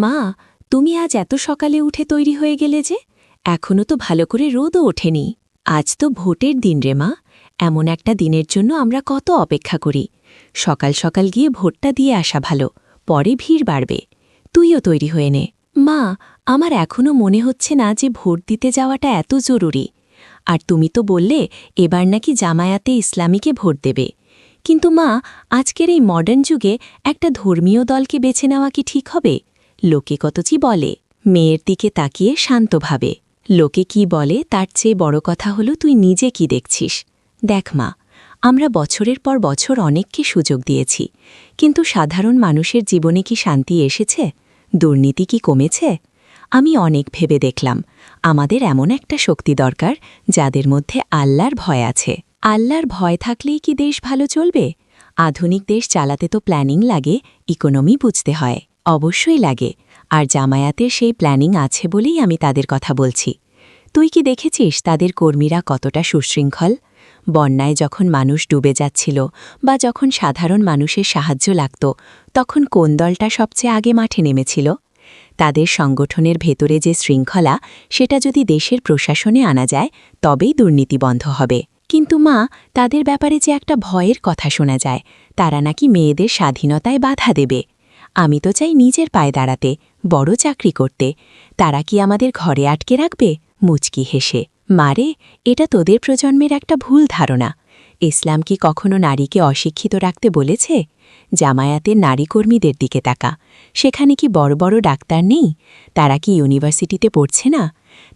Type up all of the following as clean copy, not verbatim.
মা, তুমি আজ এত সকালে উঠে তৈরি হয়ে গেলে যে? এখনো তো ভালো করে রোদও ওঠেনি। আজ তো ভোটের দিন রে মা। এমন একটা দিনের জন্য আমরা কত অপেক্ষা করি। সকাল সকাল গিয়ে ভোটটা দিয়ে আসা ভালো, পরে ভিড় বাড়বে। তুইও তৈরি হয়ে নে। মা, আমার এখনো মনে হচ্ছে না যে ভোট দিতে যাওয়াটা এত জরুরি। আর তুমি তো বললে এবার নাকি জামায়াতে ইসলামীকে ভোট দেবে। কিন্তু মা, আজকের এই মডার্ন যুগে একটা ধর্মীয় দলকে বেছে নেওয়া কি ঠিক হবে? লোকে কতচি বলে। মেয়ের দিকে তাকিয়ে শান্তভাবে। লোকে কি বলে তার চেয়ে বড় কথা হলো তুই নিজে কি দেখছিস। দেখ মা, আমরা বছরের পর বছর অনেককে সুযোগ দিয়েছি, কিন্তু সাধারণ মানুষের জীবনে কি শান্তি এসেছে? দুর্নীতি কি কমেছে? আমি অনেক ভেবে দেখলাম, আমাদের এমন একটা শক্তি দরকার যাদের মধ্যে আল্লাহর ভয় আছে। আল্লাহর ভয় থাকলেই কি দেশ ভালো চলবে? আধুনিক দেশ চালাতে তো প্ল্যানিং লাগে, ইকোনমি বুঝতে হয়। অবশ্যই লাগে, আর জামায়াতের সেই প্ল্যানিং আছে বলেই আমি তাদের কথা বলছি। তুই কি দেখেছিস তাদের কর্মীরা কতটা সুশৃঙ্খল? বন্যায় যখন মানুষ ডুবে যাচ্ছিল বা যখন সাধারণ মানুষের সাহায্য লাগত, তখন কোন দলটা সবচেয়ে আগে মাঠে নেমেছিল? তাদের সংগঠনের ভেতরে যে শৃঙ্খলা, সেটা যদি দেশের প্রশাসনে আনা যায়, তবেই দুর্নীতি বন্ধ হবে। কিন্তু মা, তাদের ব্যাপারে যে একটা ভয়ের কথা শোনা যায়, তারা নাকি মেয়েদের স্বাধীনতায় বাধা দেবে। আমি তো চাই নিজের পায়ে দাঁড়াতে, বড় চাকরি করতে। তারা কি আমাদের ঘরে আটকে রাখবে? মুচকি হেসে। মারে, এটা তোদের প্রজন্মের একটা ভুল ধারণা। ইসলাম কি কখনো নারীকে অশিক্ষিত রাখতে বলেছে? জামায়াতের নারী কর্মীদের দিকে তাকা। সেখানে কি বড় বড় ডাক্তার নেই? তারা কি ইউনিভার্সিটিতে পড়ছে না?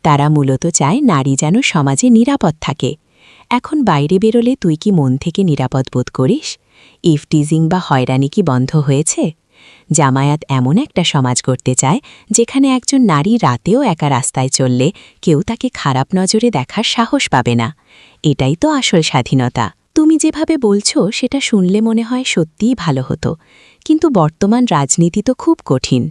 তারা মূলত চায় নারী যেন সমাজে নিরাপদ থাকে। এখন বাইরে বেরোলে তুই কি মন থেকে নিরাপদ বোধ করিস? ইফটিজিং বা হয়রানি কি বন্ধ হয়েছে? জামায়াত এমন একটা সমাজ করতে চায় যেখানে একজন নারী রাতেও একা রাস্তায় চললে কেউ তাকে খারাপ নজরে দেখার সাহস পাবে না। এটাই তো আসল স্বাধীনতা। তুমি যেভাবে বলছো সেটা শুনলে মনে হয় সত্যিই ভালো হতো, কিন্তু বর্তমান রাজনীতি তো খুব কঠিন।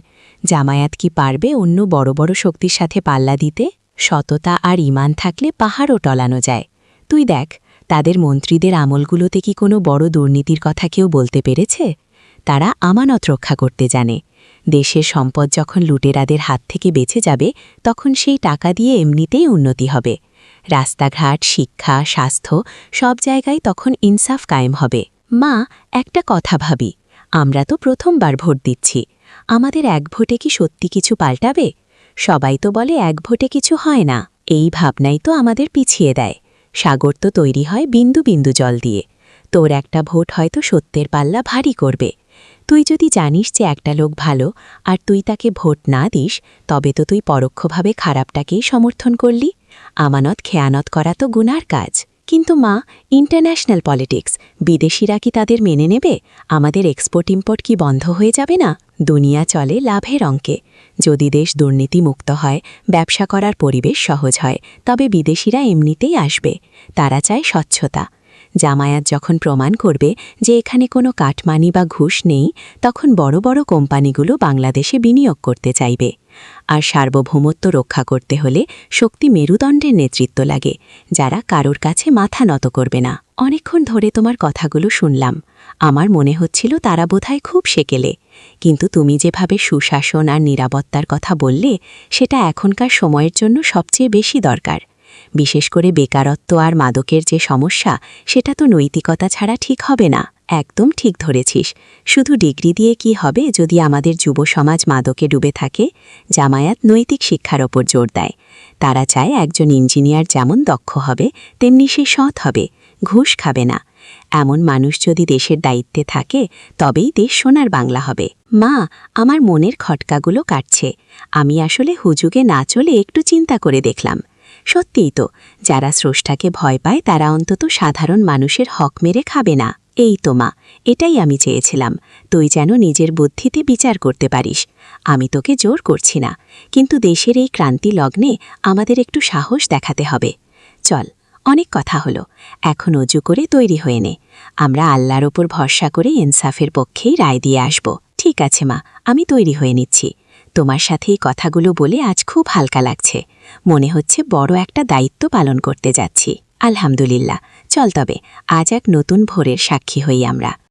জামায়াত কি পারবে অন্য বড় বড় শক্তির সাথে পাল্লা দিতে? সততা আর ঈমান থাকলে পাহাড়ও টলানো যায়। তুই দেখ, তাদের মন্ত্রীদের আমলগুলোতে কি কোনো বড় দুর্নীতির কথা কেউ বলতে পেরেছে? তারা আমানত রক্ষা করতে জানে। দেশের সম্পদ যখন লুটেরাদের হাত থেকে বেঁচে যাবে, তখন সেই টাকা দিয়ে এমনিতেই উন্নতি হবে। রাস্তাঘাট, শিক্ষা, স্বাস্থ্য, সব জায়গায় তখন ইনসাফ কায়েম হবে। মা, একটা কথা ভাবি, আমরা তো প্রথমবার ভোট দিচ্ছি। আমাদের এক ভোটে কি সত্যি কিছু পাল্টাবে? সবাই তো বলে এক ভোটে কিছু হয় না। এই ভাবনাই তো আমাদের পিছিয়ে দেয়। সাগর তো তৈরি হয় বিন্দু বিন্দু জল দিয়ে। তোর একটা ভোট হয়তো সত্যের পাল্লা ভারী করবে। তুই যদি জানিস যে একটা লোক ভালো আর তুই তাকে ভোট না দিস, তবে তো তুই পরোক্ষভাবে খারাপটাকেই সমর্থন করলি। আমানত খেয়ানত করা তো গুনার কাজ। কিন্তু মা, ইন্টারন্যাশনাল পলিটিক্স, বিদেশিরা কি তাদের মেনে নেবে? আমাদের এক্সপোর্ট ইম্পোর্ট কি বন্ধ হয়ে যাবে না? দুনিয়া চলে লাভের অঙ্কে। যদি দেশ দুর্নীতিমুক্ত হয়, ব্যবসা করার পরিবেশ সহজ হয়, তবে বিদেশিরা এমনিতেই আসবে। তারা চায় স্বচ্ছতা। জামায়াত যখন প্রমাণ করবে যে এখানে কোনো কাটমানি বা ঘুষ নেই, তখন বড় বড় কোম্পানিগুলো বাংলাদেশে বিনিয়োগ করতে চাইবে। আর সার্বভৌমত্ব রক্ষা করতে হলে শক্তি মেরুদণ্ডের নেতৃত্ব লাগে, যারা কারোর কাছে মাথা নত করবে না। অনেকক্ষণ ধরে তোমার কথাগুলো শুনলাম। আমার মনে হচ্ছিল তারা বোধহয় খুব সেকেলে, কিন্তু তুমি যেভাবে সুশাসন আর নিরাপত্তার কথা বললে, সেটা এখনকার সময়ের জন্য সবচেয়ে বেশি দরকার। বিশেষ করে বেকারত্ব আর মাদকের যে সমস্যা, সেটা তো নৈতিকতা ছাড়া ঠিক হবে না। একদম ঠিক ধরেছিস। শুধু ডিগ্রি দিয়ে কি হবে যদি আমাদের যুব সমাজ মাদকে ডুবে থাকে? জামায়াত নৈতিক শিক্ষার ওপর জোর দেয়। তারা চায় একজন ইঞ্জিনিয়ার যেমন দক্ষ হবে, তেমনি সে সৎ হবে, ঘুষ খাবে না। এমন মানুষ যদি দেশের দায়িত্বে থাকে, তবেই দেশ সোনার বাংলা হবে। মা, আমার মনের খটকাগুলো কাটছে। আমি আসলে হুজুগে না চলে একটু চিন্তা করে দেখলাম। সত্যিই তো, যারা স্রষ্টাকে ভয় পায় তারা অন্তত সাধারণ মানুষের হক মেরে খাবে না। এই তো মা, এটাই আমি চেয়েছিলাম। তুই যেন নিজের বুদ্ধিতে বিচার করতে পারিস। আমি তোকে জোর করছি না, কিন্তু দেশের এই ক্রান্তি লগ্নে আমাদের একটু সাহস দেখাতে হবে। চল, অনেক কথা হলো, এখন অজু করে তৈরি হয়ে নে। আমরা আল্লাহর ওপর ভরসা করে ইনসাফের পক্ষেই রায় দিয়ে আসব। ঠিক আছে মা, আমি তৈরি হয়ে নিচ্ছি। তোমার সাথে এই কথাগুলো বলে আজ খুব হালকা লাগছে। মনে হচ্ছে বড় একটা দায়িত্ব পালন করতে যাচ্ছি। আলহামদুলিল্লাহ। চল তবে, আজ এক নতুন ভোরের সাক্ষী হই আমরা।